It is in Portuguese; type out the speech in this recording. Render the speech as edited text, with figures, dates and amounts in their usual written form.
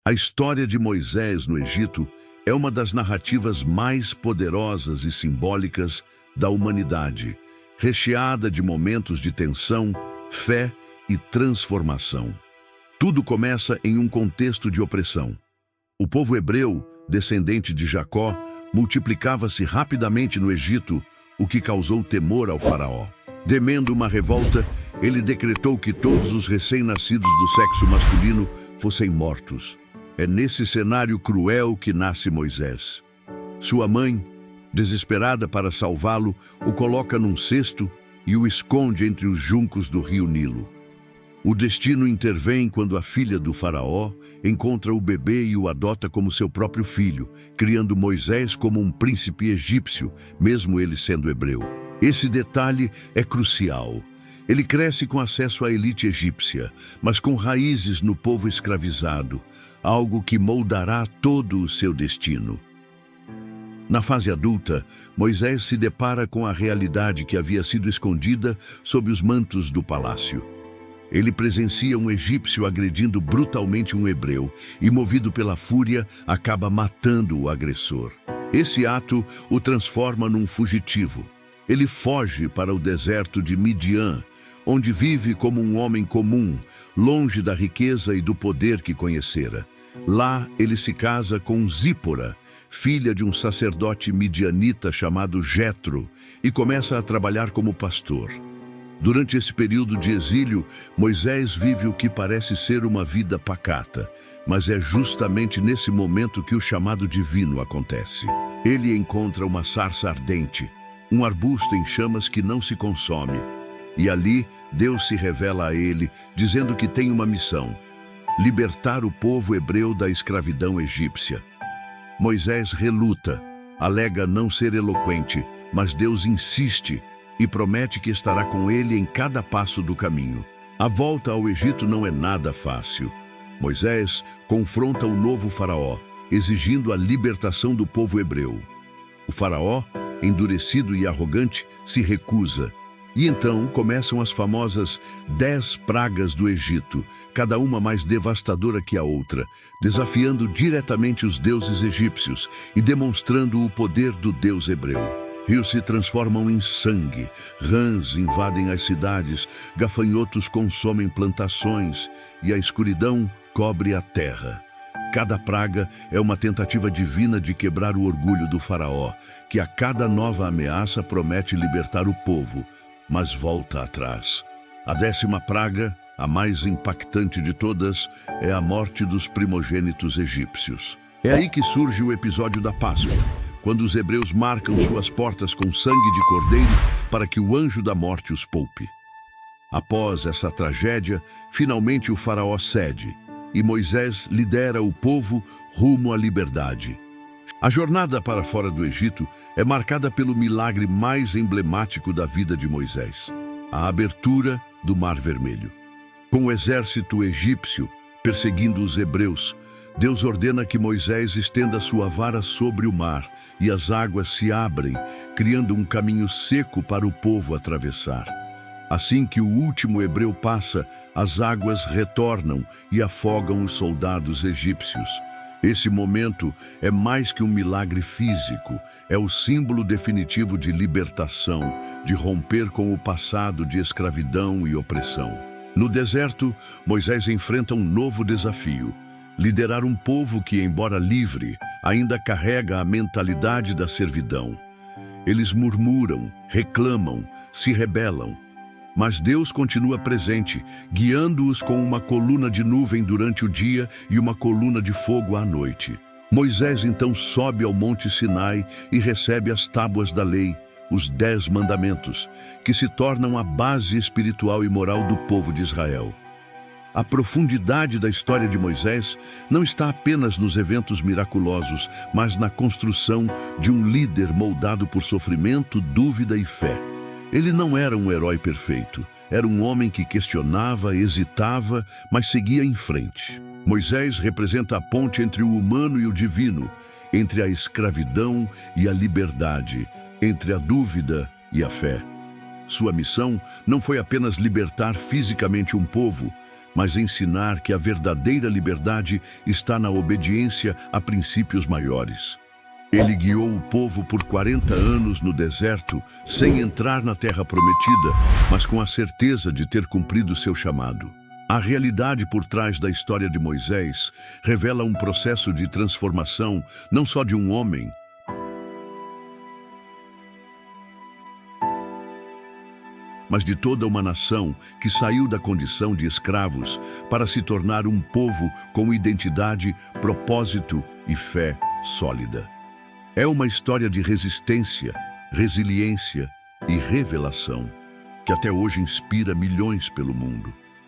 A história de Moisés no Egito é uma das narrativas mais poderosas e simbólicas da humanidade, recheada de momentos de tensão, fé e transformação. Tudo começa em um contexto de opressão. O povo hebreu, descendente de Jacó, multiplicava-se rapidamente no Egito, o que causou temor ao faraó. Temendo uma revolta, ele decretou que todos os recém-nascidos do sexo masculino fossem mortos. É nesse cenário cruel que nasce Moisés. Sua mãe, desesperada para salvá-lo, o coloca num cesto e o esconde entre os juncos do rio Nilo. O destino intervém quando a filha do faraó encontra o bebê e o adota como seu próprio filho, criando Moisés como um príncipe egípcio, mesmo ele sendo hebreu. Esse detalhe é crucial. Ele cresce com acesso à elite egípcia, mas com raízes no povo escravizado, algo que moldará todo o seu destino. Na fase adulta, Moisés se depara com a realidade que havia sido escondida sob os mantos do palácio. Ele presencia um egípcio agredindo brutalmente um hebreu e, movido pela fúria, acaba matando o agressor. Esse ato o transforma num fugitivo. Ele foge para o deserto de Midian, onde vive como um homem comum, longe da riqueza e do poder que conhecera. Lá, ele se casa com Zípora, filha de um sacerdote midianita chamado Jetro, e começa a trabalhar como pastor. Durante esse período de exílio, Moisés vive o que parece ser uma vida pacata, mas é justamente nesse momento que o chamado divino acontece. Ele encontra uma sarça ardente, um arbusto em chamas que não se consome, e ali Deus se revela a ele, dizendo que tem uma missão: libertar o povo hebreu da escravidão egípcia. Moisés reluta, alega não ser eloquente, mas Deus insiste e promete que estará com ele em cada passo do caminho. A volta ao Egito não é nada fácil. Moisés confronta o novo faraó, exigindo a libertação do povo hebreu. O faraó, endurecido e arrogante, se recusa. E então começam as famosas 10 pragas do Egito, cada uma mais devastadora que a outra, desafiando diretamente os deuses egípcios e demonstrando o poder do Deus hebreu. Rios se transformam em sangue, rãs invadem as cidades, gafanhotos consomem plantações e a escuridão cobre a terra. Cada praga é uma tentativa divina de quebrar o orgulho do faraó, que a cada nova ameaça promete libertar o povo, mas volta atrás. A 10ª praga, a mais impactante de todas, é a morte dos primogênitos egípcios. É aí que surge o episódio da Páscoa, quando os hebreus marcam suas portas com sangue de cordeiro para que o anjo da morte os poupe. Após essa tragédia, finalmente o faraó cede, e Moisés lidera o povo rumo à liberdade. A jornada para fora do Egito é marcada pelo milagre mais emblemático da vida de Moisés: a abertura do Mar Vermelho. Com o exército egípcio perseguindo os hebreus, Deus ordena que Moisés estenda sua vara sobre o mar e as águas se abrem, criando um caminho seco para o povo atravessar. Assim que o último hebreu passa, as águas retornam e afogam os soldados egípcios. Esse momento é mais que um milagre físico, é o símbolo definitivo de libertação, de romper com o passado de escravidão e opressão. No deserto, Moisés enfrenta um novo desafio: liderar um povo que, embora livre, ainda carrega a mentalidade da servidão. Eles murmuram, reclamam, se rebelam. Mas Deus continua presente, guiando-os com uma coluna de nuvem durante o dia e uma coluna de fogo à noite. Moisés então sobe ao Monte Sinai e recebe as tábuas da lei, os 10 mandamentos, que se tornam a base espiritual e moral do povo de Israel. A profundidade da história de Moisés não está apenas nos eventos miraculosos, mas na construção de um líder moldado por sofrimento, dúvida e fé. Ele não era um herói perfeito, era um homem que questionava, hesitava, mas seguia em frente. Moisés representa a ponte entre o humano e o divino, entre a escravidão e a liberdade, entre a dúvida e a fé. Sua missão não foi apenas libertar fisicamente um povo, mas ensinar que a verdadeira liberdade está na obediência a princípios maiores. Ele guiou o povo por 40 anos no deserto, sem entrar na terra prometida, mas com a certeza de ter cumprido seu chamado. A realidade por trás da história de Moisés revela um processo de transformação, não só de um homem, mas de toda uma nação que saiu da condição de escravos para se tornar um povo com identidade, propósito e fé sólida. É uma história de resistência, resiliência e revelação que até hoje inspira milhões pelo mundo.